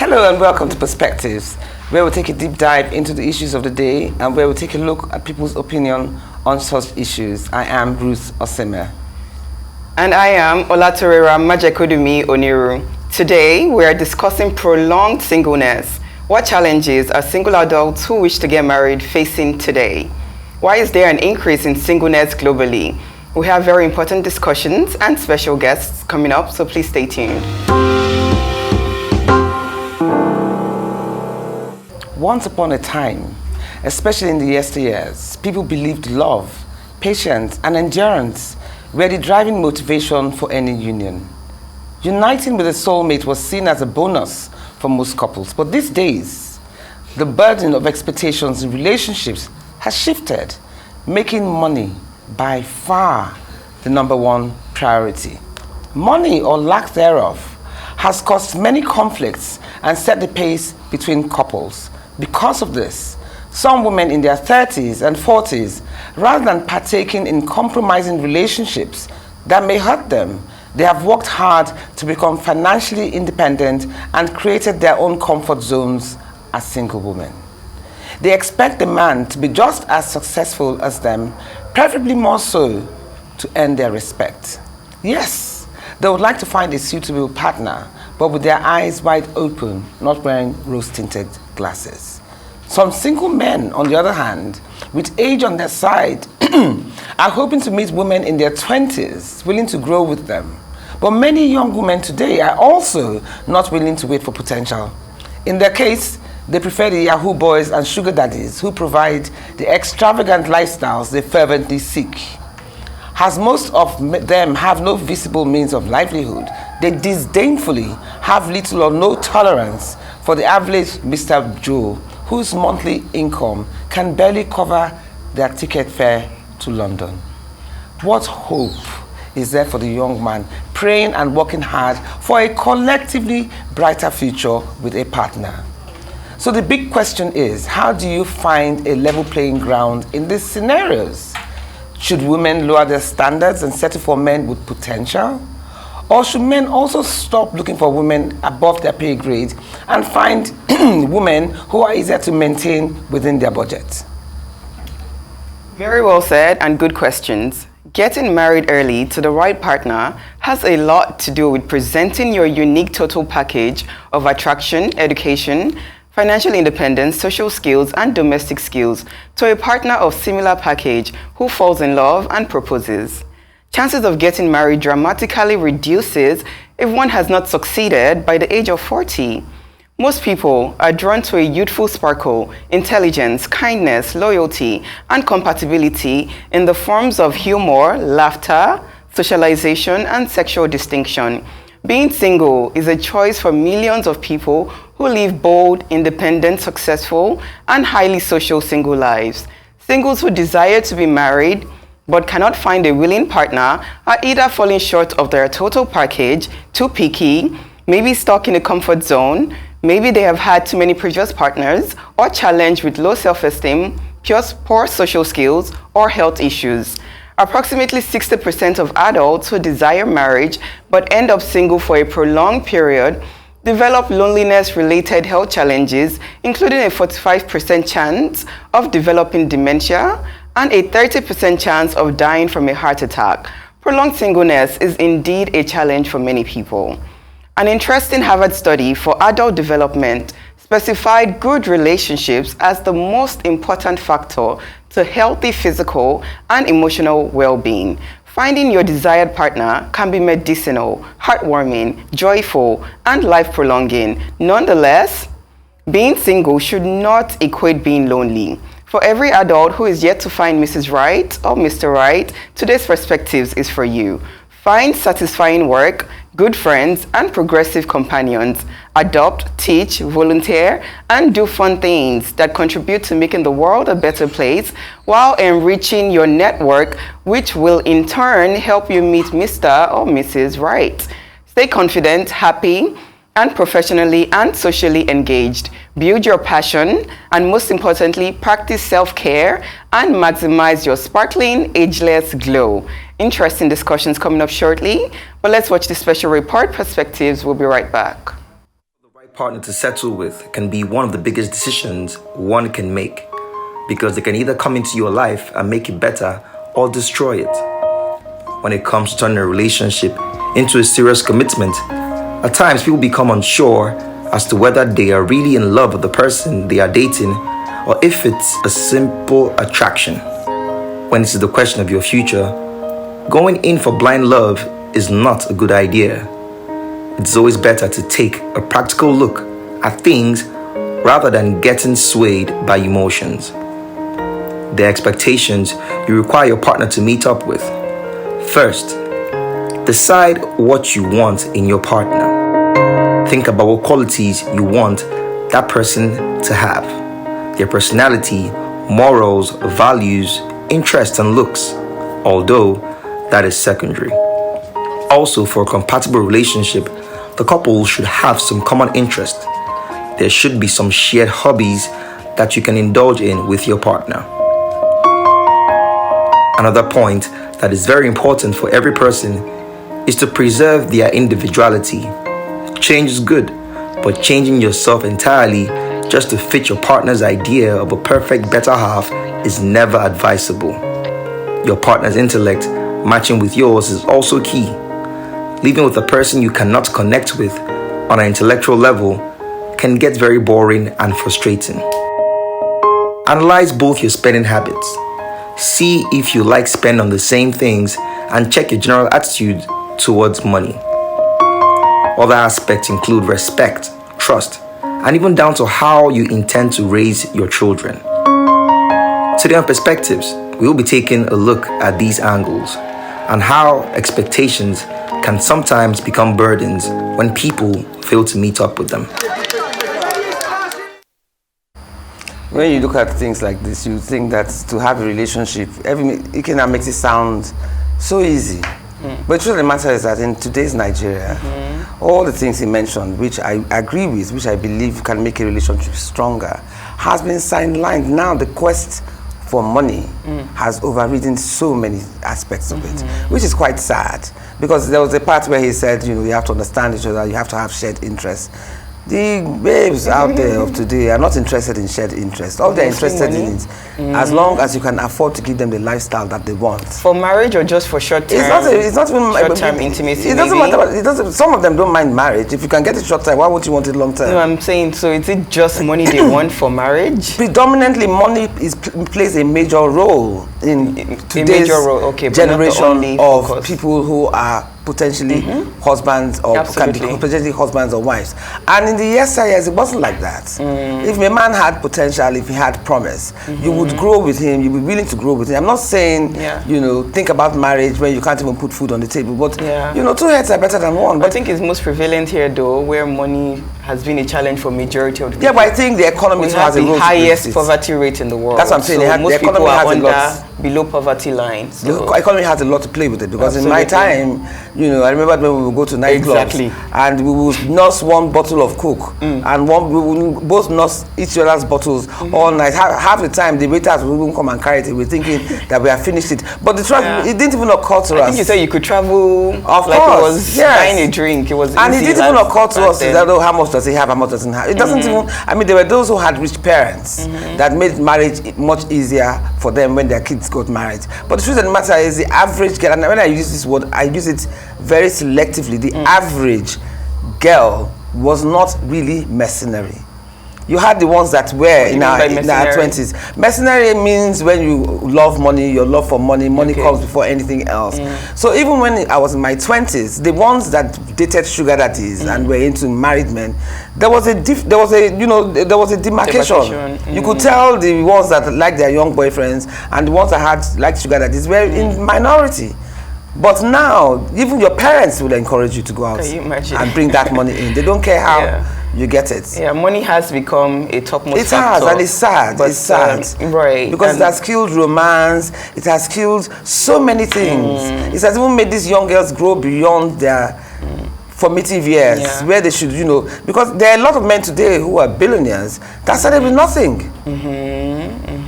Hello and welcome to Perspectives, where we take a deep dive into the issues of the day and where we take a look at people's opinion on such issues. I am Ruth Osime. And I am Olatorera Majekodunmi-Oniru. Today, we are discussing prolonged singleness. What challenges are single adults who wish to get married facing today? Why is there an increase in singleness globally? We have very important discussions and special guests coming up, so please stay tuned. Once upon a time, especially in the yesteryears, people believed love, patience, and endurance were the driving motivation for any union. Uniting with a soulmate was seen as a bonus for most couples, but these days, the burden of expectations in relationships has shifted, making money by far the number one priority. Money, or lack thereof, has caused many conflicts and set the pace between couples. Because of this, some women in their 30s and 40s, rather than partaking in compromising relationships that may hurt them, they have worked hard to become financially independent and created their own comfort zones as single women. They expect the man to be just as successful as them, preferably more so, to earn their respect. Yes, they would like to find a suitable partner, but with their eyes wide open, not wearing rose-tinted glasses. Some single men, on the other hand, with age on their side, are hoping to meet women in their 20s, willing to grow with them. But many young women today are also not willing to wait for potential. In their case, they prefer the Yahoo boys and sugar daddies who provide the extravagant lifestyles they fervently seek. As most of them have no visible means of livelihood, they disdainfully have little or no tolerance for the average Mr. Joe, whose monthly income can barely cover their ticket fare to London. What hope is there for the young man praying and working hard for a collectively brighter future with a partner? So the big question is, how do you find a level playing ground in these scenarios? Should women lower their standards and settle for men with potential? Or should men also stop looking for women above their pay grade and find women who are easier to maintain within their budget? Very well said and good questions. Getting married early to the right partner has a lot to do with presenting your unique total package of attraction, education, financial independence, social skills, and domestic skills to a partner of similar package who falls in love and proposes. Chances of getting married dramatically reduces if one has not succeeded by the age of 40. Most people are drawn to a youthful sparkle, intelligence, kindness, loyalty, and compatibility in the forms of humor, laughter, socialization, and sexual distinction. Being single is a choice for millions of people who live bold, independent, successful, and highly social single lives. Singles who desire to be married but cannot find a willing partner are either falling short of their total package, too picky, maybe stuck in a comfort zone, maybe they have had too many previous partners, or challenged with low self-esteem, poor social skills, or health issues. Approximately 60% of adults who desire marriage but end up single for a prolonged period develop loneliness-related health challenges, including a 45% chance of developing dementia and a 30% chance of dying from a heart attack. Prolonged singleness is indeed a challenge for many people. An interesting Harvard study for adult development specified good relationships as the most important factor to healthy physical and emotional well-being. Finding your desired partner can be medicinal, heartwarming, joyful, and life-prolonging. Nonetheless, being single should not equate being lonely. For every adult who is yet to find Mrs. Right or Mr. Right, today's Perspectives is for you. Find satisfying work, good friends, and progressive companions. Adopt, teach, volunteer, and do fun things that contribute to making the world a better place while enriching your network, which will in turn help you meet Mr. or Mrs. Right. Stay confident, happy, and professionally and socially engaged. Build your passion, and most importantly, practice self-care and maximize your sparkling, ageless glow. Interesting discussions coming up shortly, but let's watch the special report. Perspectives. We'll be right back. partner to settle with can be one of the biggest decisions one can make, because they can either come into your life and make it better or destroy it. When it comes to turning a relationship into a serious commitment, at times people become unsure as to whether they are really in love with the person they are dating or if it's a simple attraction. When it's the question of your future, going in for blind love is not a good idea. It's always better to take a practical look at things rather than getting swayed by emotions. The expectations you require your partner to meet up with. First, decide what you want in your partner. Think about what qualities you want that person to have. Their personality, morals, values, interests, and looks, although that is secondary. Also, for a compatible relationship, the couple should have some common interest. There should be some shared hobbies that you can indulge in with your partner. Another point that is very important for every person is to preserve their individuality. Change is good, but changing yourself entirely just to fit your partner's idea of a perfect better half is never advisable. Your partner's intellect matching with yours is also key. Living with a person you cannot connect with on an intellectual level can get very boring and frustrating. Analyze both your spending habits. See if you like spending on the same things and check your general attitude towards money. Other aspects include respect, trust, and even down to how you intend to raise your children. Today on Perspectives, we will be taking a look at these angles and how expectations can sometimes become burdens when people fail to meet up with them. When you look at things like this, you think that to have a relationship, it can make it sound so easy. But the truth of the matter is that in today's Nigeria, all the things he mentioned, which I agree with, which I believe can make a relationship stronger, has been sidelined. Now the quest for money has overridden so many aspects of it, which is quite sad. Because there was a part where he said, you have to understand each other, you have to have shared interests. The babes out there of today are not interested in shared interest. All they're interested in is as long as you can afford to give them the lifestyle that they want. For marriage or just for short term? It's not even short-term intimacy. It doesn't matter. Some of them don't mind marriage. If you can get it short term, why would you want it long term? No, I'm saying, so is it just money they want for marriage? Predominantly, money plays a major role in today's generation of people who are potentially husbands or can be potentially husbands or wives. And in the years, it wasn't like that. If a man had potential, if he had promise, you would grow with him, you'd be willing to grow with him. I'm not saying, think about marriage when you can't even put food on the table, but, two heads are better than one. But I think it's most prevalent here, though, where money has been a challenge for majority of the people. Yeah, but I think the economy has a role to play. The highest poverty rate in the world. That's what I'm saying. So most people are below poverty line. So. The economy has a lot to play with it, because in my time, I remember when we would go to nightclubs and we would nurse one bottle of Coke and we would both nurse each other's bottles all night. Half the time, the waiters would even come and carry it. We're thinking that we have finished it. But the truth, it didn't even occur to us. I think you said you could travel of like course, it was buying a drink. It was easy. And it didn't even occur to us that, how much does he have, how much doesn't have. It doesn't even, there were those who had rich parents that made marriage much easier for them when their kids got married. But the truth of the matter is the average girl, and when I use this word, I use it very selectively, the average girl was not really mercenary. You had the ones that were in our 20s. Mercenary means when you love money, your love for money, comes before anything else. So even when I was in my 20s, the ones that dated sugar daddies and were into married men, there was a demarcation. You could tell the ones that liked their young boyfriends and the ones that had liked sugar daddies were in minority. But now, even your parents will encourage you to go out and bring that money in. They don't care how you get it. Yeah, money has become a topmost factor. It has, and it's sad. But, it's sad. Right. Because it has killed romance. It has killed so many things. It has even made these young girls grow beyond their formative years, where they should, because there are a lot of men today who are billionaires that started with nothing.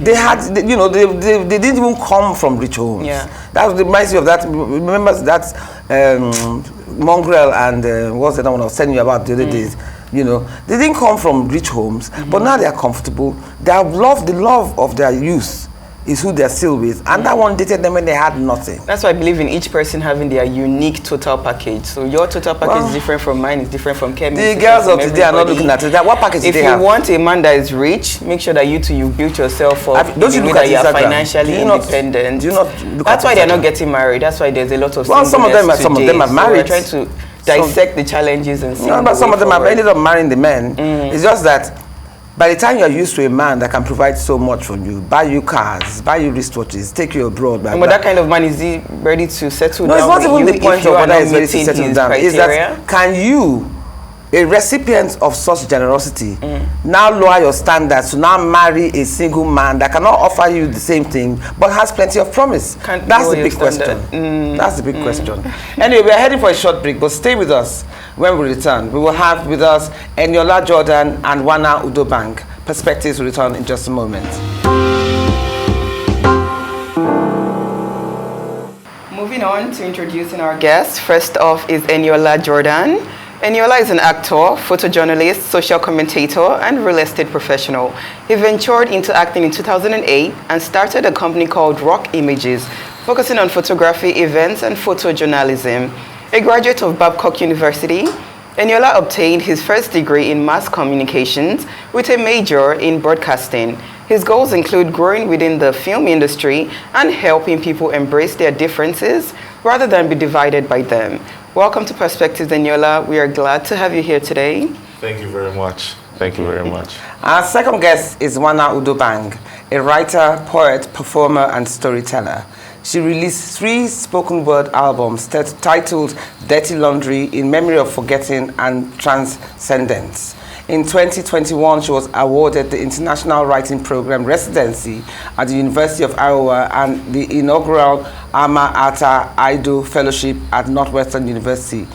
They had, they didn't even come from rich homes. That reminds me of that. Remember that Mongrel and what's the other one I was telling you about the other days? You know, they didn't come from rich homes, but now they are comfortable. They have loved the love of their youth is who they're still with, and that one dated them when they had nothing. That's why I believe in each person having their unique total package. So your total package is different from mine, is different from Kemi. The girls of today are not looking at it. What package do they have? If you want a man that is rich, make sure that you built yourself up. Don't you look at that you are Instagram? financially independent. Do you not look That's at why they're not Instagram? getting married. That's why there's a lot of some of them are married. So we're trying to dissect the challenges and see. No, but some of them have ended up marrying the men. It's just that by the time you're used to a man that can provide so much for you, buy you cars, buy you wristwatches, take you abroad, but that kind of man, is he ready to settle down? No, it's not even with the point of whether he's ready to settle down. It's that, can you, a recipient of such generosity, now lower your standards to now marry a single man that cannot offer you the same thing, but has plenty of promise? That's the big question. That's the big question. Anyway, we are heading for a short break, but stay with us. When we return, we will have with us Eniola Jordan and Wana Udobang. Perspectives will return in just a moment. Moving on to introducing our guest. First off is Eniola Jordan. Eniola is an actor, photojournalist, social commentator, and real estate professional. He ventured into acting in 2008 and started a company called Rock Images, focusing on photography, events, and photojournalism. A graduate of Babcock University, Eniola obtained his first degree in mass communications with a major in broadcasting. His goals include growing within the film industry and helping people embrace their differences rather than be divided by them. Welcome to Perspectives, Eniola. We are glad to have you here today. Thank you very much. Thank you very much. Our second guest is Wana Udobang, a writer, poet, performer, and storyteller. She released 3 spoken word albums titled Dirty Laundry, In Memory of Forgetting, and Transcendence. In 2021, she was awarded the International Writing Program Residency at the University of Iowa and the inaugural Alma Ata Ido Fellowship at Northwestern University.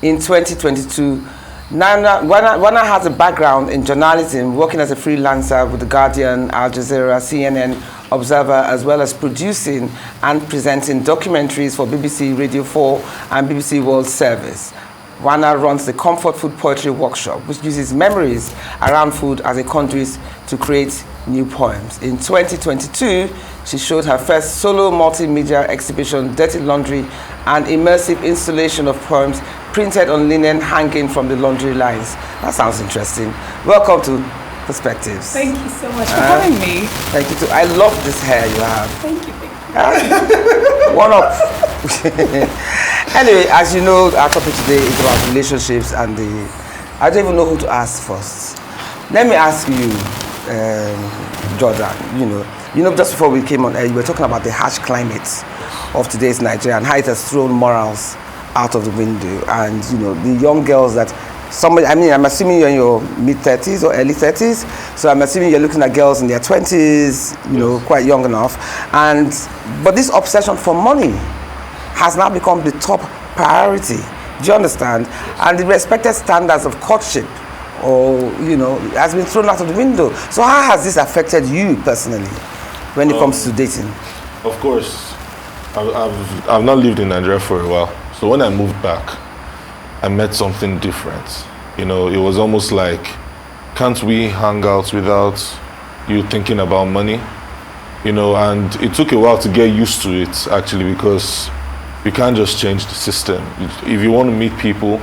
In 2022, Wana has a background in journalism, working as a freelancer with The Guardian, Al Jazeera, CNN, Observer, as well as producing and presenting documentaries for BBC Radio 4 and BBC World Service. Wana runs the Comfort Food Poetry Workshop, which uses memories around food as a conduit to create new poems. In 2022, she showed her first solo multimedia exhibition, Dirty Laundry, an immersive installation of poems printed on linen hanging from the laundry lines. That sounds interesting. Welcome to Perspectives. Thank you so much for having me. Thank you too. I love this hair you have. Thank you. One up. Anyway, as you know, our topic today is about relationships and I don't even know who to ask first. Let me ask you, Jordan, you know, just before we came on air, you were talking about the harsh climate of today's Nigeria and how it has thrown morals out of the window, and the young girls that I'm assuming you're in your mid-30s or early 30s, so I'm assuming you're looking at girls in their 20s, quite young enough, but this obsession for money has now become the top priority. Do you understand? And the respected standards of courtship, has been thrown out of the window. So how has this affected you personally when it comes to dating? Of course, I've not lived in Nigeria for a while. So when I moved back, I met something different. It was almost like, can't we hang out without you thinking about money? And it took a while to get used to it, actually, because you can't just change the system. If you want to meet people.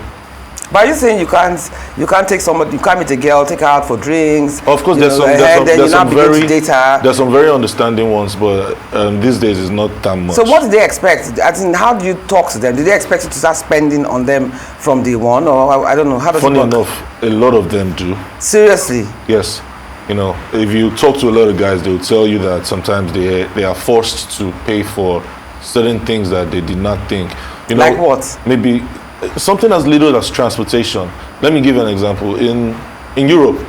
But are you saying you can't take somebody, you can't meet a girl, take her out for drinks? Of course, there's some very understanding ones, but these days it's not that much. So what do they expect? As in, how do you talk to them? Do they expect you to start spending on them from day one, or I don't know? How does it work? Funny enough, a lot of them do. Seriously? Yes. If you talk to a lot of guys, they'll tell you that sometimes they are forced to pay for certain things that they did not think. Like what? Maybe something as little as transportation. Let me give you an example. In Europe,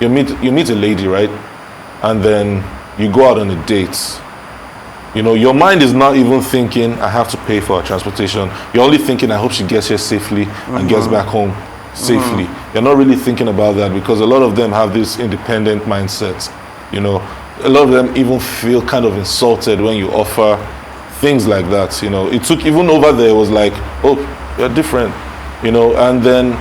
you meet a lady, right? And then you go out on a date. Your mind is not even thinking, I have to pay for her transportation. You're only thinking, I hope she gets here safely and gets back home safely. You're not really thinking about that, because a lot of them have this independent mindset. A lot of them even feel kind of insulted when you offer things like that. It took, even over there, it was like, oh, you're different, and then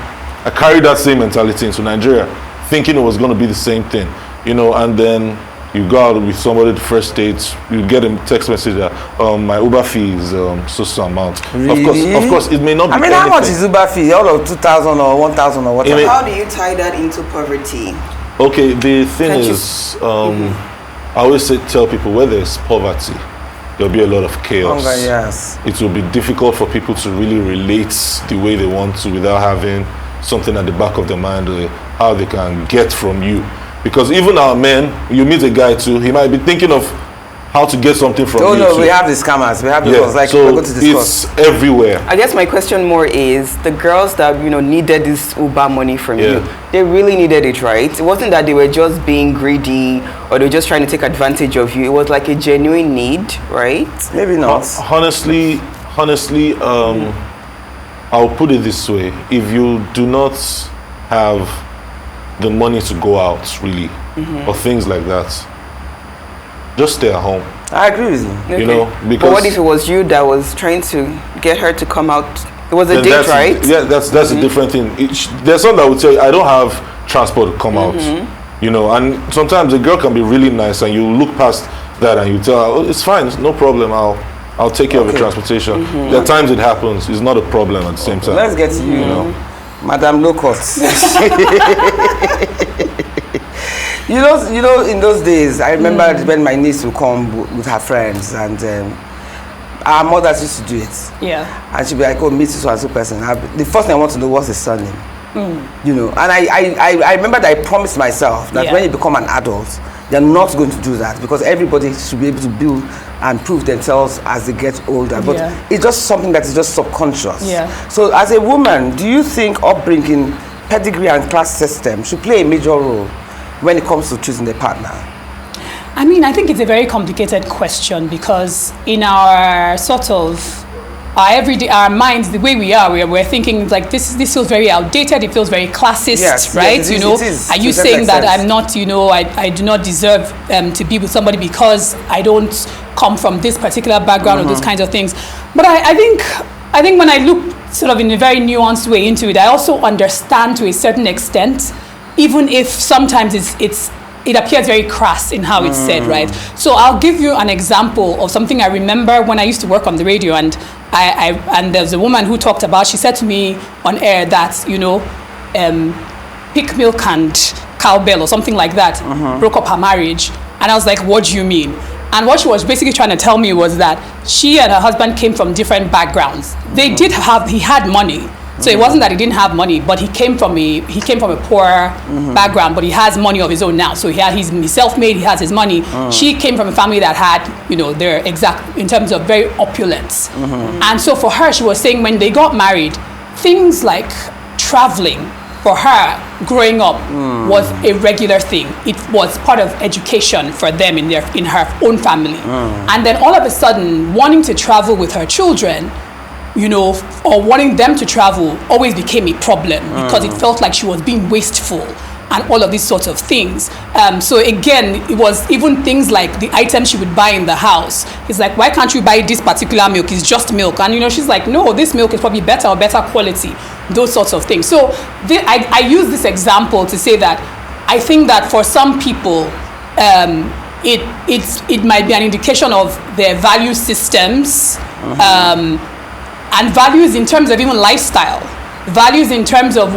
I carried that same mentality into Nigeria, thinking it was going to be the same thing, and then you go out with somebody the first date, you get a text message that my Uber fee is so amount. Really? Of course, it may not be anything. How much is Uber fee? All of 2,000 or 1,000 or whatever? How do you tie that into poverty? Okay, the thing is, I always tell people where there's poverty, there'll be a lot of chaos. Hunger, yes. It will be difficult for people to really relate the way they want to without having something at the back of their mind, how they can get from you. Because even our men, you meet a guy too, he might be thinking of how to get something from you. Oh no, too. We have the scammers. We have the ones like so we're going to discuss. It's everywhere. I guess my question more is the girls that needed this Uber money from you. They really needed it, right? It wasn't that they were just being greedy or they were just trying to take advantage of you. It was like a genuine need, right? Maybe not. Honestly, I'll put it this way: if you do not have the money to go out, really, or things like that, just stay at home. I agree with you. Okay. Because but what if it was you that was trying to get her to come out? It was a date, right? Yeah, that's a different thing. There's some that would say, I don't have transport to come out, and sometimes a girl can be really nice, and you look past that and you tell her, oh, it's fine, no problem, I'll take care of the transportation. There are times it happens, it's not a problem at the same time. Let's get to you, Madam Low Cost. In those days, I remember when my niece would come with her friends, and our mothers used to do it. Yeah. And she'd be like, oh, meet this one person. The first thing I want to know, what's his surname? And I remember that I promised myself that when you become an adult, they're not going to do that, because everybody should be able to build and prove themselves as they get older. But it's just something that is just subconscious. Yeah. So as a woman, do you think upbringing, pedigree and class system should play a major role when it comes to choosing a partner? I mean, I think it's a very complicated question, because in our sort of our minds, the way we are, we're thinking like this feels very outdated. It feels very classist, right? Yes, it is, are you saying that I'm not, I do not deserve to be with somebody because I don't come from this particular background or those kinds of things? But I think when I look sort of in a very nuanced way into it, I also understand to a certain extent, even if sometimes it appears very crass in how it's said, right? So I'll give you an example of something I remember when I used to work on the radio, and and there's a woman who talked about, she said to me on air that, Pick Milk and Cowbell or something like that broke up her marriage. And I was like, what do you mean? And what she was basically trying to tell me was that she and her husband came from different backgrounds. He had money. So it wasn't that he didn't have money, but he came from a poor background, but he has money of his own now. So he's self-made, he has his money. She came from a family that had, their exact, in terms of very opulence. And so for her, she was saying when they got married, things like traveling for her growing up was a regular thing. It was part of education for them in her own family. And then all of a sudden, wanting to travel with her children, or wanting them to travel always became a problem because it felt like she was being wasteful and all of these sorts of things. So again, it was even things like the items she would buy in the house. It's like, why can't you buy this particular milk? It's just milk. And she's like, no, this milk is probably better or better quality. Those sorts of things. So I use this example to say that I think that for some people, it might be an indication of their value systems, and values in terms of even lifestyle, values in terms of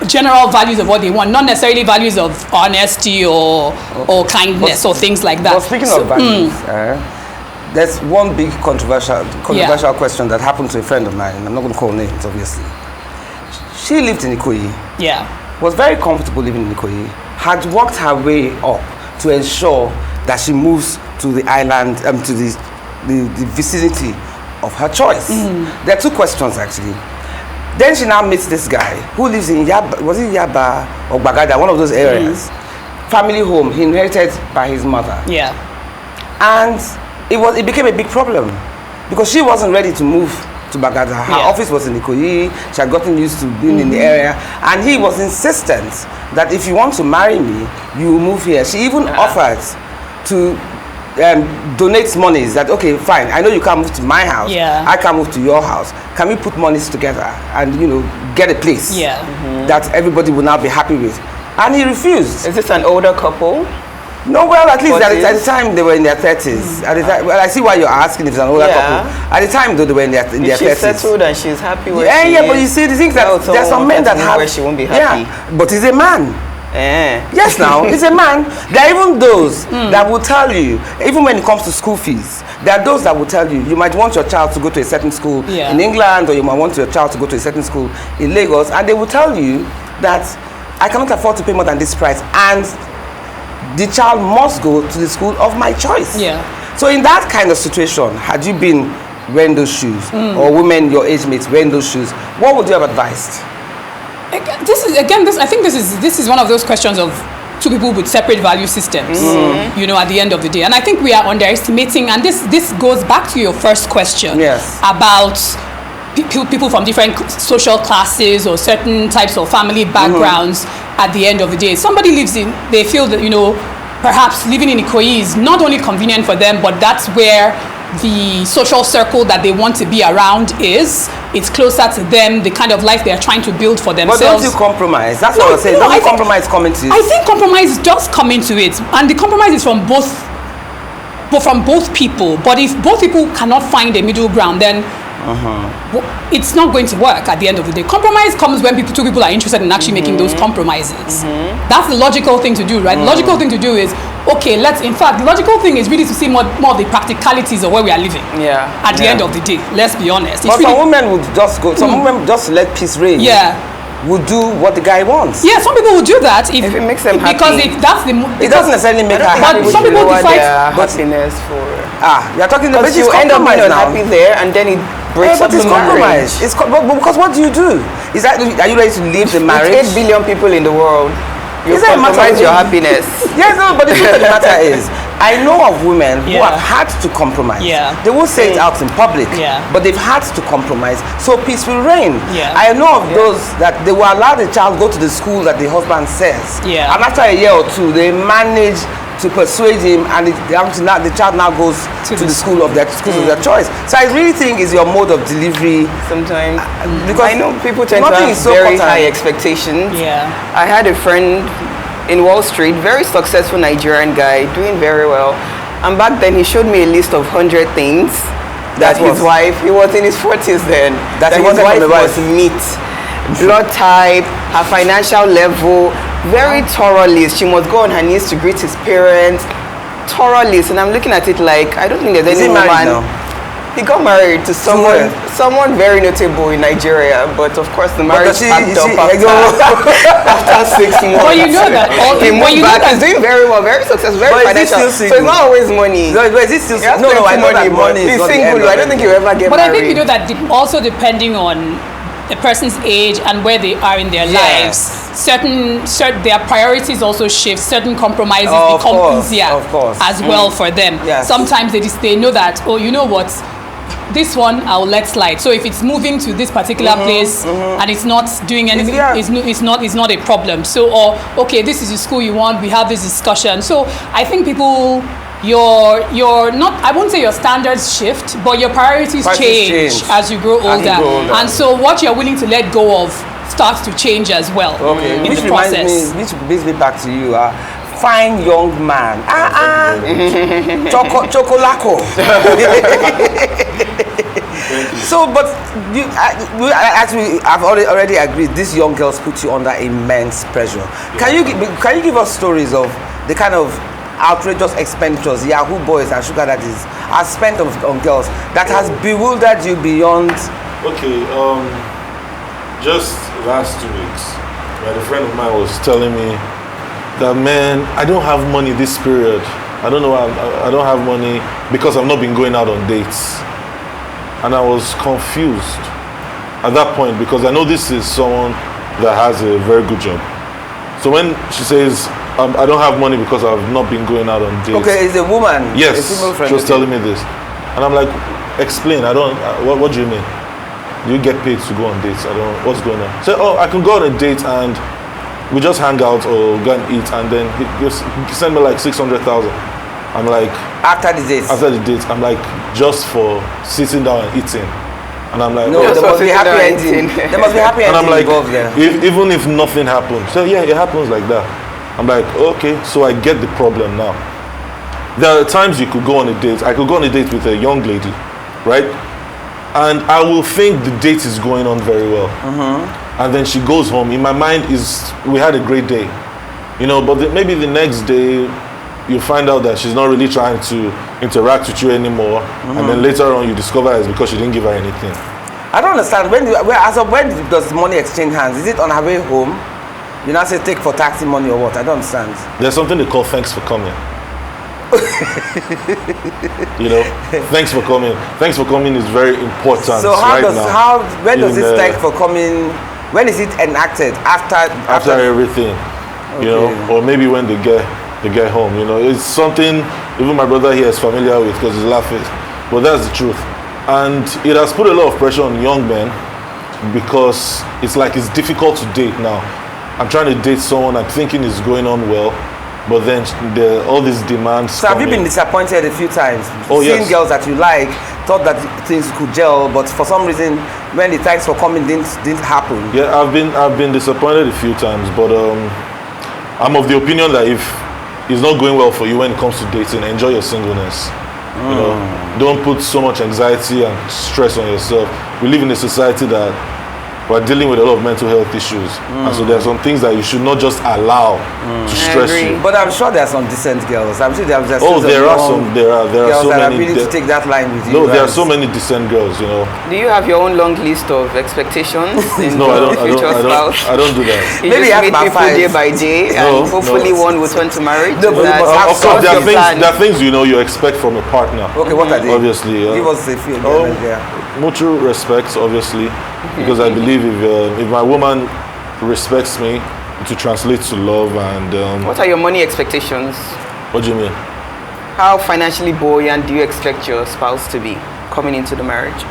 general values of what they want, not necessarily values of honesty or kindness or things like that. Well, speaking of values, there's one big controversial question that happened to a friend of mine. I'm not going to call names, obviously. She lived in Ikoyi. Yeah. Was very comfortable living in Ikoyi. Had worked her way up to ensure that she moves to the island, to the vicinity of her choice. There are two questions actually. Then she now meets this guy who lives in Yaba, was it Yaba or Bagada, one of those areas. Family home, he inherited by his mother. Yeah. And it became a big problem because she wasn't ready to move to Bagada. Her office was in Ikoyi. She had gotten used to being in the area, and he was insistent that if you want to marry me, you move here. She even offered to donates monies that, okay, fine, I know you can't move to my house, I can't move to your house, can we put monies together and, you know, get a place that everybody will now be happy with? And he refused. Is this an older couple? No, well, at least at the time they were in their 30s. At the time, well, I see why you're asking if it's an older couple. At the time, though, they were in their 30s. She's settled and she's happy with but you see, the things that there are some men that have... where she won't be happy. Yeah, but he's a man. Yes, now, he's a man. There are even those that will tell you, even when it comes to school fees, there are those that will tell you, you might want your child to go to a certain school in England, or you might want your child to go to a certain school in Lagos, and they will tell you that I cannot afford to pay more than this price, and the child must go to the school of my choice. So in that kind of situation, had you been wearing those shoes, or women your age mates wearing those shoes, what would you have advised? I think this is one of those questions of two people with separate value systems, you know, at the end of the day. And I think we are underestimating, and this goes back to your first question about people from different social classes or certain types of family backgrounds. At the end of the day, somebody they feel that, you know, perhaps living in Ikoyi is not only convenient for them, but that's where the social circle that they want to be around is. It's closer to them, the kind of life they are trying to build for themselves. But don't you compromise? That's what I was saying. Don't you compromise come into it? I think compromise does come into it, and the compromise is from both people. But if both people cannot find a middle ground, then it's not going to work at the end of the day. Compromise comes when two people are interested in actually making those compromises. That's the logical thing to do, right? The logical thing to do is, okay, the logical thing is really to see more of the practicalities of where we are living. At the end of the day, let's be honest. But some women would just go, some women just let peace reign. Would do what the guy wants. Yeah, some people will do that if it makes them happy. Because it doesn't necessarily make her happy. But some people decide happiness for. You're talking about you end up being unhappy there, and then it breaks up the marriage. Because what do you do? Are you ready to leave the marriage? 8 billion people in the world. You compromise your happiness. Yes, no, but the truth of the matter is, I know of women who have had to compromise. They won't say it out in public, but they've had to compromise so peace will reign. I know of those that they will allow the child go to the school that the husband says. And after a year or two, they manage to persuade him, and the child now goes to the school of their choice. So I really think it's your mode of delivery. Sometimes, because I know people tend to have very high expectations. I had a friend in Wall Street, very successful Nigerian guy, doing very well. And back then, he showed me a list of 100 things that his wife, he was in his 40s then, that his wife must meet. Blood type, her financial level, very thorough list. She must go on her knees to greet his parents. Thorough list. And I'm looking at it like, I don't think there's any woman. He got married to someone very notable in Nigeria, but of course the marriage packed up after 6 months. But you know that he moved back. He's doing very well, very successful, very financial. So it's not always money. No, is it still single? No, I know that money is he's single. I don't think he'll ever get married. But I think you know that also depending on the person's age and where they are in their lives, certain their priorities also shift. Certain compromises become easier as well for them. Sometimes they know that, oh, you know what, this one I'll let slide. So if it's moving to this particular place and it's not doing anything, it's not a problem. So, or okay, this is the school you want, we have this discussion. So I think people, your not, I won't say your standards shift, but your priorities change as you grow older. And so what you're willing to let go of starts to change as well. In which the process. Which brings me back to you. Fine young man. Chocolate. So, but as we have already agreed, these young girls put you under immense pressure. Can you give us stories of the kind of outrageous expenditures Yahoo boys and sugar daddies are spent on girls that has bewildered you beyond? Okay, just last 2 weeks, a friend of mine was telling me that, man, I don't have money this period. I don't know, I don't have money because I've not been going out on dates. And I was confused at that point because I know this is someone that has a very good job. So when she says, I don't have money because I've not been going out on dates. Okay, it's a woman. Yes, a female friend. She was telling me this. And I'm like, explain, I don't, what do you mean? Do you get paid to go on dates? I don't, what's going on? So, I can go on a date and we just hang out or go and eat, and then he send me like 600,000. I'm like, After the date. I'm like, just for sitting down and eating. And I'm like, No, Just there must for be happy sitting down ending. and eating. There must be happy and I'm ending like, involved there. even if nothing happens, so yeah, it happens like that. I'm like, okay, so I get the problem now. There are times you could go on a date. I could go on a date with a young lady, right? And I will think the date is going on very well. And then she goes home. In my mind we had a great day, but maybe the next day you find out that she's not really trying to interact with you anymore. And then later on you discover it's because she didn't give her anything. I don't understand. When does money exchange hands? Is it on her way home? You now say take for taxi money or what? I don't understand. There's something they call thanks for coming. Thanks for coming. Thanks for coming is very important. So when does this thanks for coming? When is it enacted? After everything, or maybe when they get home. It's something even my brother here is familiar with because he's laughing. But that's the truth, and it has put a lot of pressure on young men because it's like it's difficult to date now. I'm trying to date someone I'm thinking is going on well, but then all these demands. So have you been disappointed a few times? Oh, Seeing yes. girls that you like, thought that things could gel, but for some reason, when the thanks for coming didn't happen. Yeah, I've been disappointed a few times, but I'm of the opinion that if it's not going well for you when it comes to dating, enjoy your singleness. Don't put so much anxiety and stress on yourself. We live in a society that we're dealing with a lot of mental health issues, and so there are some things that you should not just allow to stress you. But I'm sure there are some decent girls. I'm sure there are There are girls so that are many. willing to take that line with you. No, there are so many decent girls. Do you have your own long list of expectations in No, I your future spouse? don't do that. You Maybe just have meet about people 5. day by day, and hopefully one will turn to marriage. No, but you must have Of course, there are plan? things you expect from a partner. Okay, what are they? Obviously, Give us a few. mutual respect, obviously, because I believe if my woman respects me, to translate to love and. What are your money expectations? What do you mean? How financially buoyant do you expect your spouse to be coming into the marriage?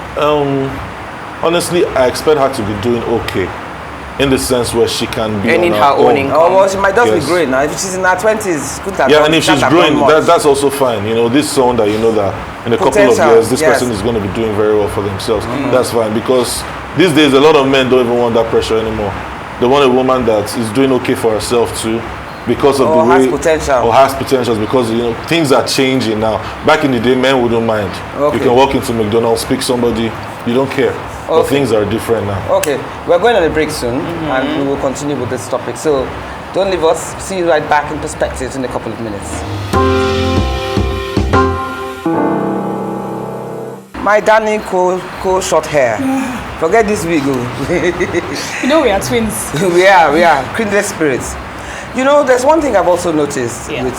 Honestly, I expect her to be doing okay, in the sense where she can be Earning on her own own. income. Oh, well, she might just Yes. be growing now. If she's in her 20s, good Yeah, and if she's growing, that's also fine. This is someone that that in a couple of Potential, years, this yes. person is going to be doing very well for themselves. That's fine, because these days a lot of men don't even want that pressure anymore. They want a woman that is doing okay for herself too, because of Or the way has potential. or has potentials, because things are changing now. Back in the day, men wouldn't mind. Okay. You can walk into McDonald's, pick somebody, you don't care. But Okay. things are different now. Okay, we're going on a break soon, and we will continue with this topic. So don't leave us. See you right back in Perspectives in a couple of minutes. My darling short hair. Forget this wig. We are twins. we are kindred spirits. There's one thing I've also noticed Yeah. with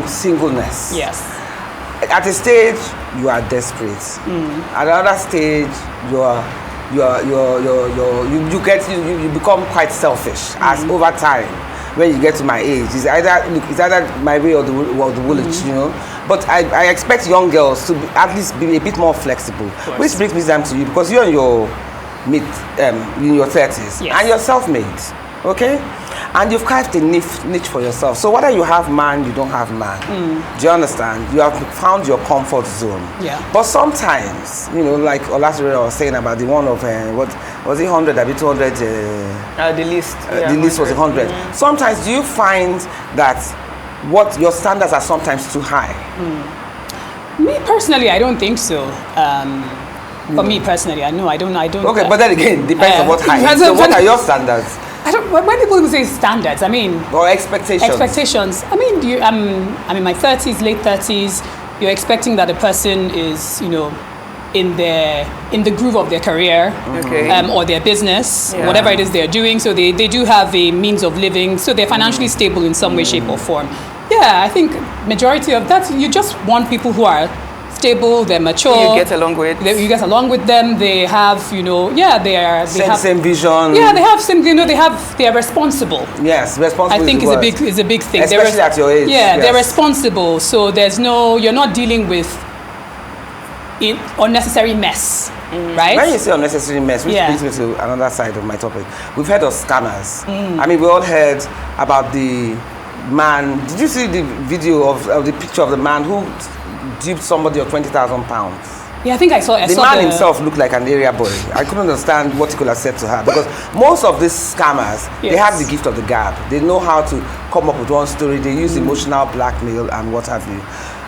singleness. Yes. At a stage, you are desperate. At another stage, you become quite selfish. As over time, when you get to my age, it's either my way or the village, But I expect young girls to at least be a bit more flexible. Which brings me down to you, because you're in your in your 30s, Yes. and you're self-made, okay? And you've carved a niche for yourself. So whether you have man, you don't have man. Do you understand? You have found your comfort zone. Yeah. But sometimes, like Olasire was saying about the one of, what was it, 100, I mean 200? The list. The list was 100. Sometimes do you find that what your standards are sometimes too high? Me personally, I don't think so. For me personally, I don't. Okay, but then again, depends on what high. depends So on- what are your standards? When people say standards, I mean Or expectations? expectations. I mean, I'm in my 30s, late 30s. You're expecting that a person is, in the groove of their career, Okay. or their business, Yeah. whatever it is they're doing. So they do have a means of living. So they're financially stable in some way, shape, or form. Yeah, I think majority of that, you just want people who are stable, they're mature. You get along with. You get along with them. They have, they have Same vision. Yeah, they have some. They are responsible. Yes, responsible. I think is is a big thing. Especially at your age. Yeah, yes. they're responsible. So you're not dealing with unnecessary mess, right? When you say unnecessary mess, which Yeah. brings me to another side of my topic. We've heard of scammers. I mean, we all heard about the man, did you see the video of the picture of the man who duped somebody of 20,000 pounds? Yeah, I think I saw The man himself looked like an area boy. I couldn't understand what he could have said to her, because most of these scammers, they have the gift of the gab. They know how to come up with one story. They use emotional blackmail and what have you.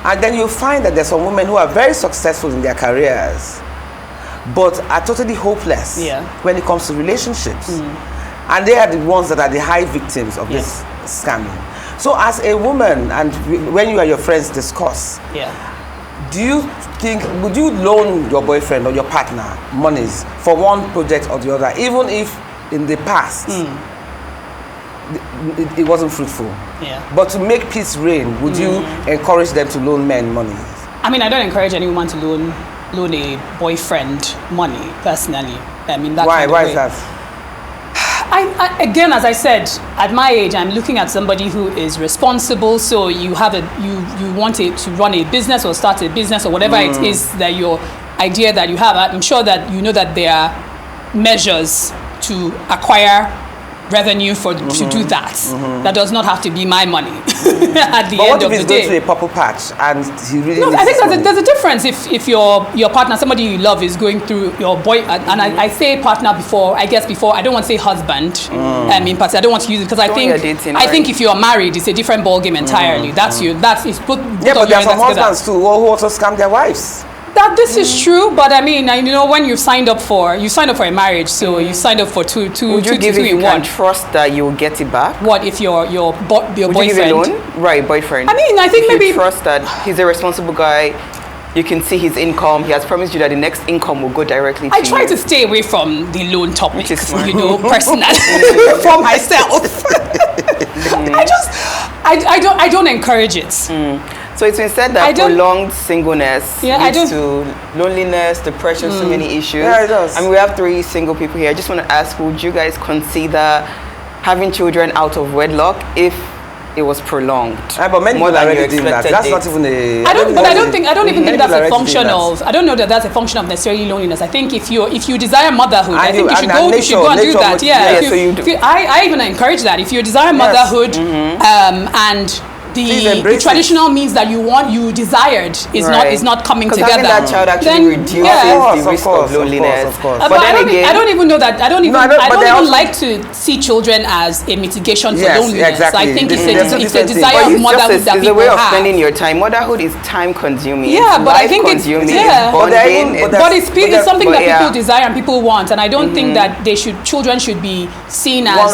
And then you find that there's some women who are very successful in their careers, but are totally hopeless when it comes to relationships. And they are the ones that are the high victims of this scamming. So as a woman, and when you and your friends discuss, do you think, would you loan your boyfriend or your partner monies for one project or the other, even if in the past it wasn't fruitful? But to make peace reign, would you encourage them to loan men money? I mean, I don't encourage any woman to loan a boyfriend money, personally. I mean, that Why? kind of Why way. is that? I, again, as I said, at my age, I'm looking at somebody who is responsible. So you have you want to run a business or start a business or whatever it is that your idea that you have. I'm sure that you know that there are measures to acquire revenue to do that. That does not have to be my money at the end of the day. But what if he's going through a purple patch and he really needs I think money? there's a difference if your partner, somebody you love, is going through your boy, and I say partner before, I don't want to say husband. In part, I don't want to use it because I think if you are married, it's a different ballgame entirely. But there are some husbands too who also scam their wives. That this is true, but I mean, when you signed up for a marriage, so you signed up for two Would you give it, you can trust that you'll get it back? What if your boyfriend? You give a loan? Right, boyfriend. I mean, I think if maybe you trust that he's a responsible guy. You can see his income. He has promised you that the next income will go directly to you. I try to stay away from the loan topics, personally, for myself. I don't encourage it. So it's been said that prolonged singleness leads to loneliness, depression, so many issues. Yeah, it does. I mean, we have 3 single people here. I just want to ask, would you guys consider having children out of wedlock if it was prolonged? But many people are already doing that. That's not even a... I don't even think that's a function of... I don't know that that's a function of necessarily loneliness. I think if you desire motherhood, I think you should go and do that. I even encourage that. If you desire motherhood and the traditional means that you desired is not coming together. Having that child actually reduces the risk of loneliness. But I don't even know that. I don't even like to see children as a mitigation for loneliness. Exactly. I think it's a desire of motherhood that people have. It's a way of spending your time. Motherhood is time consuming. Yeah, but I think it's something that people desire and people want, and I don't think that children should be seen as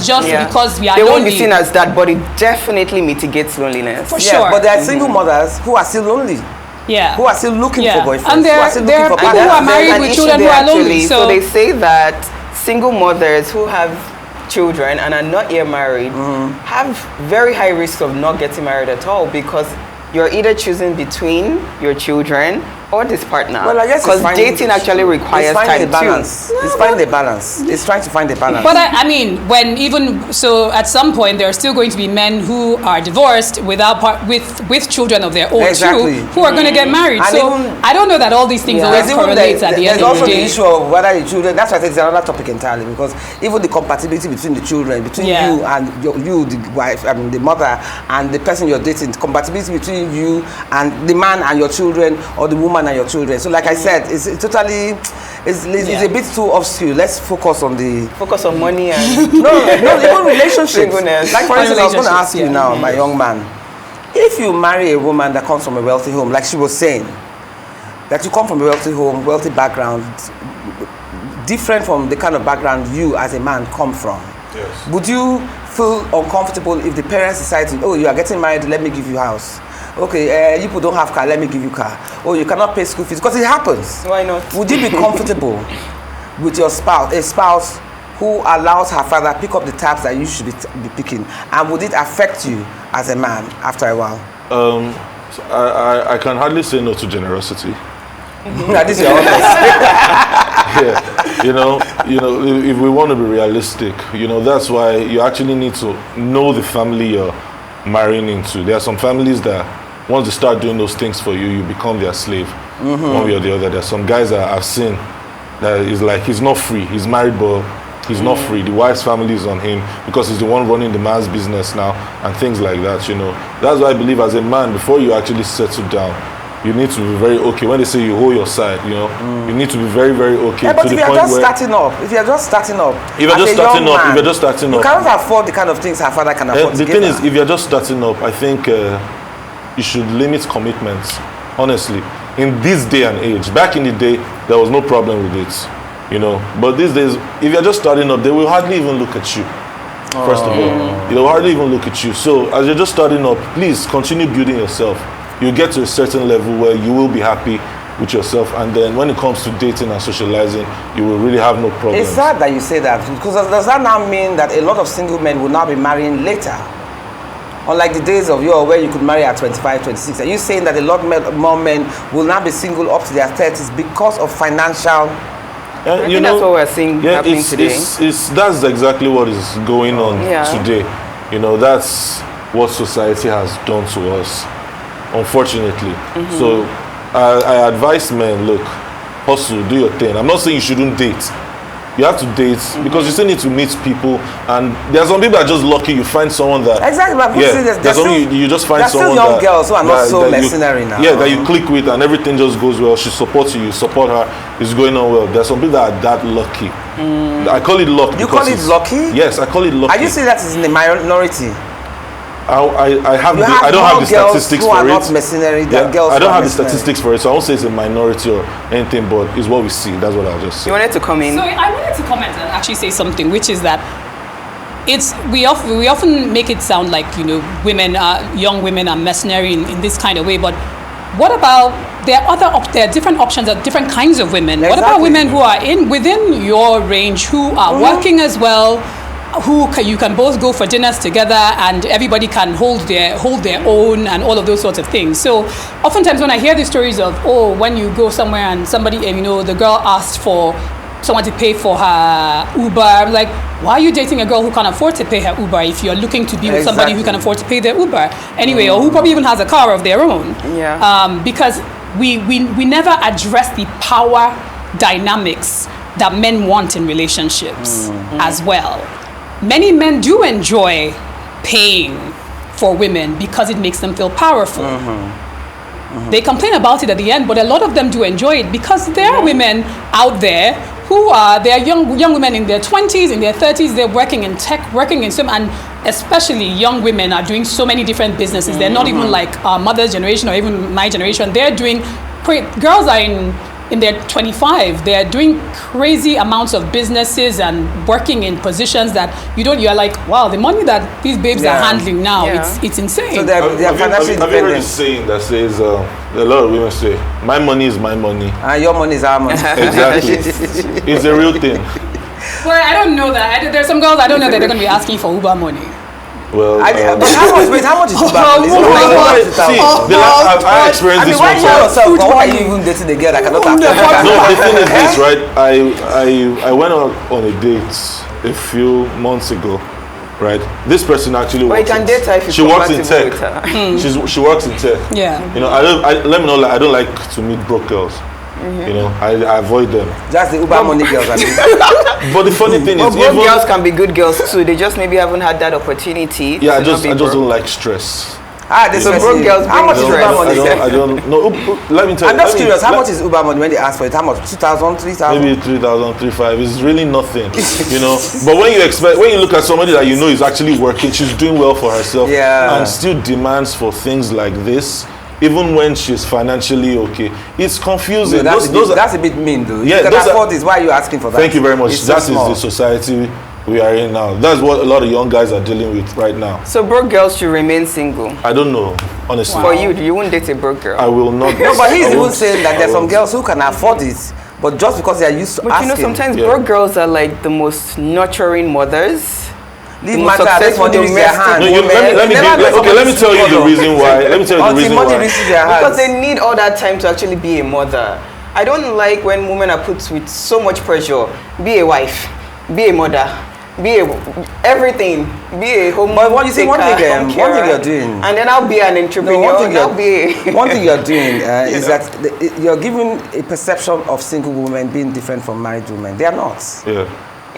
just because we are lonely. They won't be seen as that, but it definitely mitigates loneliness. For sure. But there are single mothers who are still lonely. Who are still looking for boyfriends. And there are people who are married with children who are lonely. So they say that single mothers who have children and are not yet married have very high risk of not getting married at all, because you're either choosing between your children or this partner. Well, I guess because dating actually requires time too. It's finding the balance. It's trying to find the balance. But I mean, at some point, there are still going to be men who are divorced with children of their own too, who are going to get married. And so I don't know that all these things always correlate at the end of the day. There's also the issue of whether the children. That's why I think it's another topic entirely, because even the compatibility between the children, between you and the wife, I mean the mother, and the person you're dating, compatibility between you and the man and your children, or the woman and your children. So like I said, it's totally it's a bit too obscure. Let's focus on money and even relationships. Like for instance, I was going to ask you now, my young man, if you marry a woman that comes from a wealthy home, like she was saying, that you come from a wealthy home, wealthy background, different from the kind of background you as a man come from, would you feel uncomfortable if the parents decide to, you are getting married, let me give you a house? Okay, you people don't have car, let me give you car. Oh, you cannot pay school fees, because it happens. Why not? Would you be comfortable with your spouse, a spouse who allows her father pick up the tabs that you should be picking? And would it affect you as a man after a while? I can hardly say no to generosity. This is your if we want to be realistic, that's why you actually need to know the family you're marrying into. There are some families that once they start doing those things for you, you become their slave, one way or the other. There's some guys that I've seen that is like, he's not free, he's married, but He's not free. The wife's family is on him because he's the one running the man's business now and things like that, you know. That's why I believe as a man, before you actually settle down, you need to be very okay. When they say you hold your side, you know, you need to be very, very okay. Yeah, but to if the you're point just where starting up, if you're just starting up, if you're just starting up, you cannot afford the kind of things her father can afford. The thing is, if you're just starting up, I think you should limit commitments. Honestly, in this day and age, back in the day, there was no problem with it, you know. But these days, if you're just starting up, they will hardly even look at you. First of all, they will hardly even look at you. So as you're just starting up, please continue building yourself. You get to a certain level where you will be happy with yourself, and then when it comes to dating and socializing, you will really have no problem. It's sad that you say that, because does that now mean that a lot of single men will now be marrying later? Unlike the days of yore where you could marry at 25, 26. Are you saying that a lot more men will now be single up to their 30s because of financial? I think that's what we're seeing happening today. That's exactly what is going on today. You know, that's what society has done to us, unfortunately. So I advise men, look, hustle, do your thing. I'm not saying you shouldn't date. You have to date because you still need to meet people, and there's some people that are just lucky you find someone that exactly. But there's some you just find someone young girls who are not so mercenary now. Yeah, that you click with and everything just goes well. She supports you, you support her. It's going on well. There's some people that are that lucky. I call it luck. You call it lucky? Yes, I call it lucky. Are you saying that is in the minority? I don't have the statistics for it. Not mercenary, girls I don't have the statistics for it, so I won't say it's a minority or anything, but it's what we see. That's what I'll just say. You wanted to come in? So I wanted to comment and actually say something, which is that we often make it sound like, you know, young women are mercenary in this kind of way, but what about there are different options, there are different kinds of women. Exactly. What about women who are within your range, who are working as well, you can both go for dinners together and everybody can hold their own and all of those sorts of things. So oftentimes when I hear these stories of, when you go somewhere and somebody, you know, the girl asked for someone to pay for her Uber, I'm like, why are you dating a girl who can't afford to pay her Uber if you're looking to be with somebody who can afford to pay their Uber anyway, or who probably even has a car of their own? Because we never address the power dynamics that men want in relationships as well. Many men do enjoy paying for women because it makes them feel powerful. They complain about it at the end, but a lot of them do enjoy it because there are women out there who they're young women in their 20s, in their 30s, they're working in tech, working in swim, and especially young women are doing so many different businesses. They're not even like our mother's generation or even my generation. They're doing girls are in their 25, they're doing crazy amounts of businesses and working in positions that you're like, wow, the money that these babes are handling now, it's insane. So they're financially independent. Have you heard a saying that says, a lot of women say, my money is my money. And your money is our money. Exactly. It's a real thing. Well, I don't know that. There's some girls I don't know that they're going to be asking for Uber money. Well, but how much is Uber money? I experienced this one time. Why are you even dating a girl that cannot afford? No, the thing is this, right? I went on a date a few months ago, right? This person actually works. She works in tech. She works in tech. Yeah. You know, let me know. I don't like to meet broke girls. You know, I avoid them. Just the Uber money girls. But the funny thing is, broke girls can be good girls too. They just maybe haven't had that opportunity. Yeah, I just don't like stress. So broke girls. How much is Uber money? I don't know. Let me tell you. I'm just curious. How much is Uber money when they ask for it? How much? 2,000, 3,000? Maybe 3,000, 3,500. It's really nothing, you know. But when you look at somebody that you know is actually working, she's doing well for herself, and still demands for things like this, even when she's financially okay, it's confusing. No, that's a bit mean, though. Yeah, you can afford this. Why are you asking for that? Thank you very much. That is the society we are in now. That's what a lot of young guys are dealing with right now. So broke girls should remain single? I don't know, honestly. For you won't date a broke girl? I will not. No, but he's even saying that there's some girls who can afford it, but just because they are used to asking. But you know, sometimes broke girls are like the most nurturing mothers. Leave matter, let money reach their hand. Let me tell you the reason why. Let me tell you the reason why. Because they need all that time to actually be a mother. I don't like when women are put with so much pressure. Be a wife, be a mother, be everything, be a home. But what you say, one thing you're doing, and then I'll be an entrepreneur. One thing you're doing is that you're giving a perception of single women being different from married women. They are not. Yeah.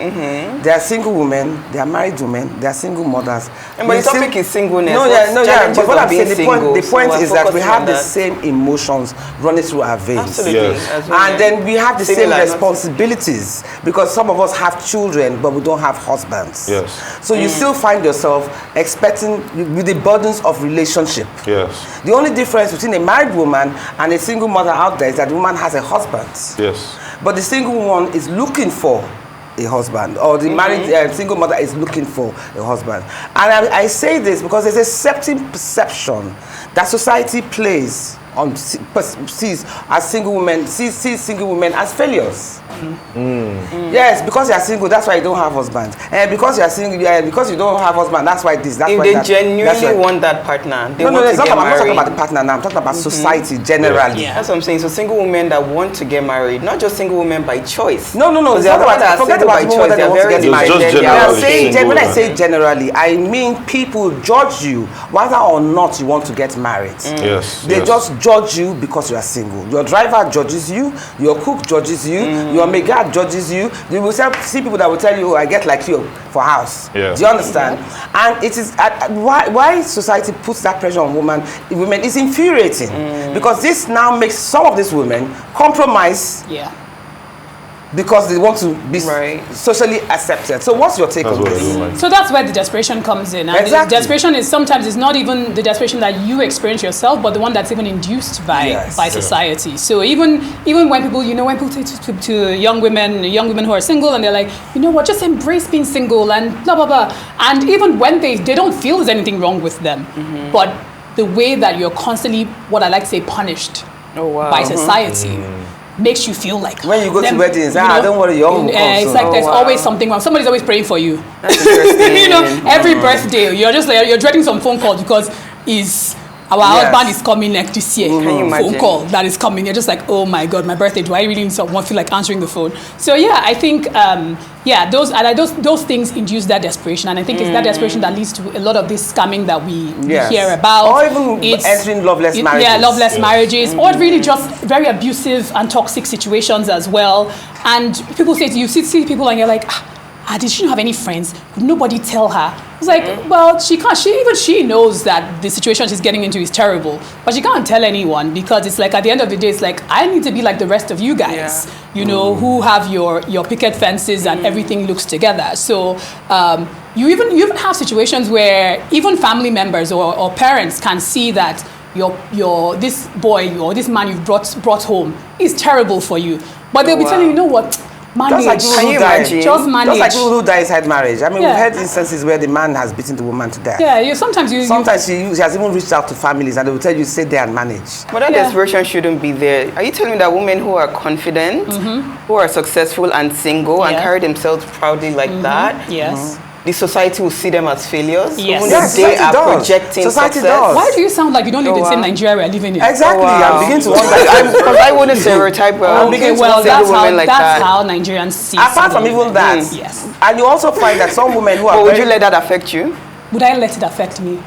There are single women, there are married women, there are single mothers. And but the topic is singleness. But what I'm saying, the point so is that we have the that. same emotions running through our veins. Absolutely. Yes. And then we have the same Similar, responsibilities because some of us have children, but we don't have husbands. Yes. So you still find yourself expecting with the burdens of relationship. Yes. The only difference between a married woman and a single mother out there is that the woman has a husband. Yes. But the single one is looking for a husband, or the married single mother is looking for a husband. And I say this because there's a certain perception that society plays on sees single women as failures. Yes, because you are single, that's why you don't have husband. And because you are single, because you don't have husband, that's why this. That's if why they that, genuinely want that partner, they no, want to it's not get about, I'm not talking married. about the partner now. I'm talking about society generally. Yeah. That's what I'm saying. So single women that want to get married, not just single women by choice. No. Because It's not there are women that about, are forget single about by people choice. that They are want to very get married. Just independent. When generally I say single when I women. say generally, I mean people judge you whether or not you want to get married. Yes. They yes. just judge you because you are single. Your driver judges you, your cook judges you, your megad judges you. You will see people that will tell you, "Oh, I get like you for house." Yeah. Do you understand? And it is why society puts that pressure on women is infuriating because this now makes some of these women compromise Yeah. because they want to be Right. socially accepted. So what's your take That's on what I this? do like. So that's where the desperation comes in. And Exactly. the desperation is sometimes it's not even the desperation that you experience yourself, but the one that's even induced by Yes. by society. So even when people, when people say to young women who are single and they're like, you know what, just embrace being single and blah blah blah. And even when they don't feel there's anything wrong with them, but the way that you're constantly, what I like to say, punished by society. Makes you feel like When you go to them, weddings, you know, don't worry, your own will come it's soon. like there's wow. always something wrong. Somebody's always praying for you. That's interesting. You know, every birthday you're just like you're dreading some phone call because our Yes. husband is coming next this year. Can you Phone imagine? call that is coming. You're just like, oh my god, my birthday. Do I really need someone feel like answering the phone? So yeah, I think those things induce that desperation, and I think it's that desperation that leads to a lot of this scamming that we Yes. hear about, Or even entering loveless marriages. Yeah, loveless marriages, or really just very abusive and toxic situations as well. And people say to you, see people, and you're like, did she not have any friends? Would nobody tell her? It's like, well, she can't. She knows that the situation she's getting into is terrible, but she can't tell anyone because it's like at the end of the day, it's like I need to be like the rest of you guys, you know, who have your picket fences and everything looks together. So you even have situations where even family members or parents can see that your this boy or this man you've brought home is terrible for you, but they'll be telling you, you know what? Manage. Just like people who Can you die. imagine? Just manage. Just like people who die inside marriage. I mean, Yeah. we've had instances where the man has beaten the woman to death. Yeah, sometimes she has even reached out to families and they will tell you, stay there and manage. But that Yeah. desperation shouldn't be there. Are you telling me that women who are confident, who are successful and single and Yeah. carry themselves proudly like that, Yes. the society will see them as failures? Yes. Even Yes, if they society are does. projecting Society success? does. Why do you sound like you don't live in the same wow. Nigeria we're living in? Exactly. Wow. I'm beginning to wonder. Because I wouldn't stereotype I'm Okay, beginning to well, wonder that's women how like that's that. how Nigerians see. Apart from single even women. that, Yes. and you also find that some women who are But would very you let that affect you? Would I let it affect me?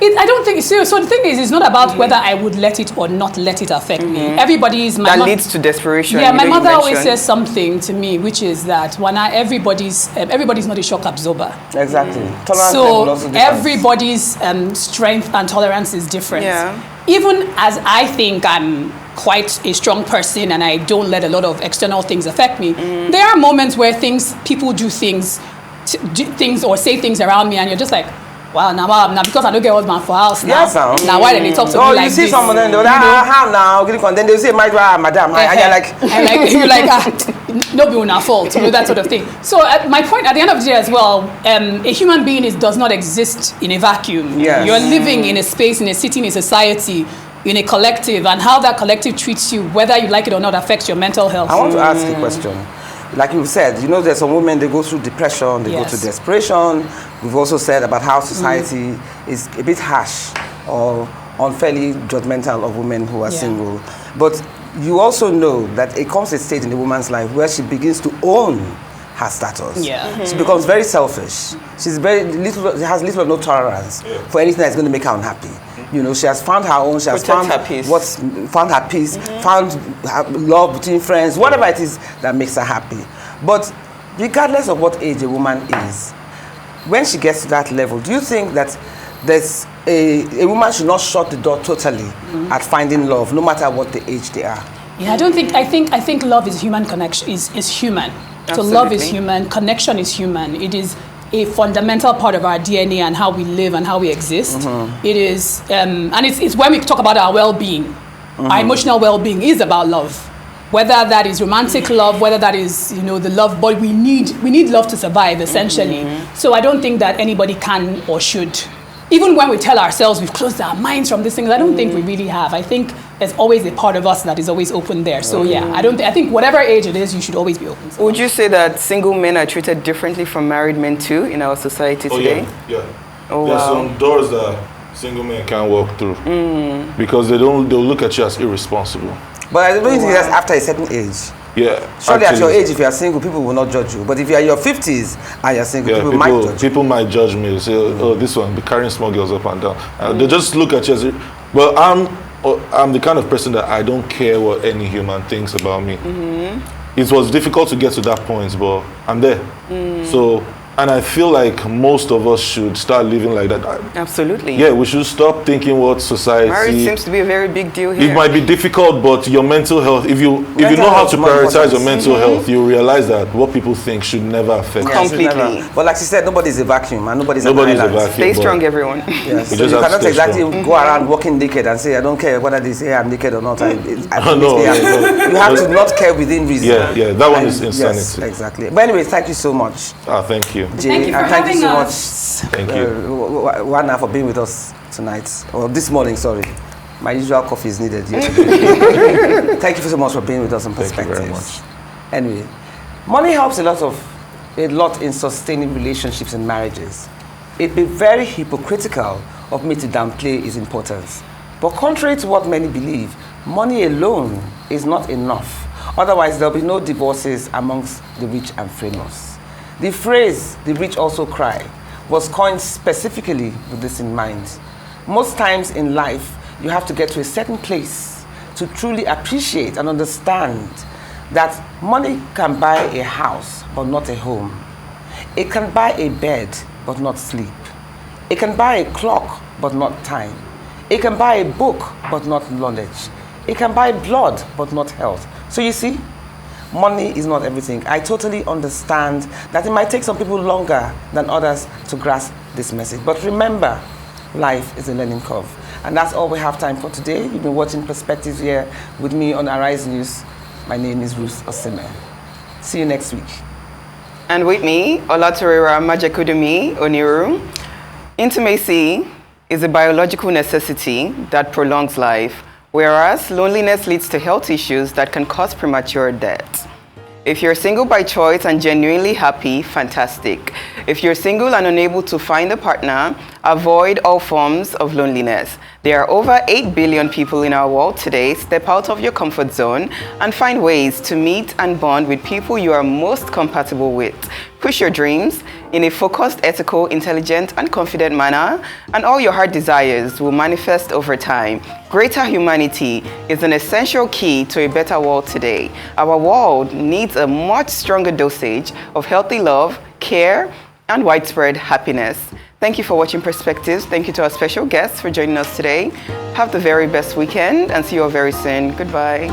I don't think so. So the thing is, it's not about whether I would let it or not let it affect me. Everybody's That leads to desperation. Yeah, you my know, you mother always mentioned. says something to me, which is that everybody's not a shock absorber. exactly. Tolerance level So also different. everybody's strength and tolerance is different. Yeah. Even as I think I'm quite a strong person and I don't let a lot of external things affect me, there are moments where people do things or say things around me and you're just like, wow, now because I don't get husband for house now. Yes, sir. Now why did they talk to Oh, me like you see this? someone then they'll how now? Then they'll say, madam, and you're like, you're like, no be una fault, that sort of thing. So my point at the end of the day as well, a human being does not exist in a vacuum. Yes. You're living in a space, in a city, in a society, in a collective, and how that collective treats you, whether you like it or not, affects your mental health. I want to ask a question. Like you said, there's some women, they go through depression, they go Yes. to desperation. We've also said about how society is a bit harsh or unfairly judgmental of women who are Yeah. single. But you also know that it comes a stage in a woman's life where she begins to own her status. Yeah. She becomes very selfish. She has little or no tolerance for anything that's going to make her unhappy. She has found her own, she has Protect found her peace. found her peace, found her love between friends, whatever it is that makes her happy. But regardless of what age a woman is, when she gets to that level, do you think that there's a woman should not shut the door totally at finding love, no matter what the age they are? Yeah, I think love is human connection, is human. Absolutely. So love is human, connection is human. It is a fundamental part of our DNA and how we live and how we exist. It is, and it's when we talk about our well-being, our emotional well-being is about love. Whether that is romantic love, whether that is, the love, but we need love to survive, essentially. So I don't think that anybody can or should. Even when we tell ourselves we've closed our minds from these things, I don't think we really have. I think there's always a part of us that is always open there. So yeah, I think whatever age it is, you should always be open. Would you say that single men are treated differently from married men too in our society today? Yeah. Oh, There's wow. some doors that single men can't walk through because they'll look at you as irresponsible. But I don't think that's after a certain age. Yeah. Surely at your actually, age, if you are single, people will not judge you. But if you are in your 50s and you're single, yeah, people might judge you. people might judge me. They say, "Oh, this one be carrying small girls up and down." They just look at you as, well, I'm the kind of person that I don't care what any human thinks about me. It was difficult to get to that point, but I'm there. So, and I feel like most of us should start living like that. Absolutely. Yeah, we should stop thinking what society. Marriage seems to be a very big deal here. It might be difficult, but your mental health, if you know how health to is more prioritize your important. mental health, you realize that what people think should never affect you. Yeah, so Completely. never- But like she said, nobody's a vacuum and nobody's Nobody's a an island. vacuum. Stay but strong, everyone. Yes. We So just you have to cannot stay exactly strong. go around walking naked and say, I don't care whether they say I'm naked or not. I No, yeah, You have to not care within reason. Yeah, that one is And- insanity. Yes, exactly. But anyway, thank you so much, Thank you. Jay. Thank you for and thank you having so us. much, Thank you. Wana, for being with us tonight. Or this morning, sorry. My usual coffee is needed here. Thank you so much for being with us on Thank you Perspectives. very much. Anyway, money helps a lot in sustaining relationships and marriages. It'd be very hypocritical of me to downplay its importance. But contrary to what many believe, money alone is not enough. Otherwise, there'll be no divorces amongst the rich and famous. The phrase, "the rich also cry," was coined specifically with this in mind. Most times in life, you have to get to a certain place to truly appreciate and understand that money can buy a house, but not a home. It can buy a bed, but not sleep. It can buy a clock, but not time. It can buy a book, but not knowledge. It can buy blood, but not health. So you see, money is not everything. I totally understand that it might take some people longer than others to grasp this message. But remember, life is a learning curve. And that's all we have time for today. You've been watching Perspectives here with me on Arise News. My name is Ruth Osime. See you next week. And with me, Olatorera Majekodunmi-Oniru. Intimacy is a biological necessity that prolongs life, whereas loneliness leads to health issues that can cause premature death. If you're single by choice and genuinely happy, fantastic. If you're single and unable to find a partner, avoid all forms of loneliness. There are over 8 billion people in our world today. Step out of your comfort zone and find ways to meet and bond with people you are most compatible with. Push your dreams in a focused, ethical, intelligent, and confident manner, and all your heart desires will manifest over time. Greater humanity is an essential key to a better world today. Our world needs a much stronger dosage of healthy love, care, and widespread happiness. Thank you for watching Perspectives. Thank you to our special guests for joining us today. Have the very best weekend and see you all very soon. Goodbye.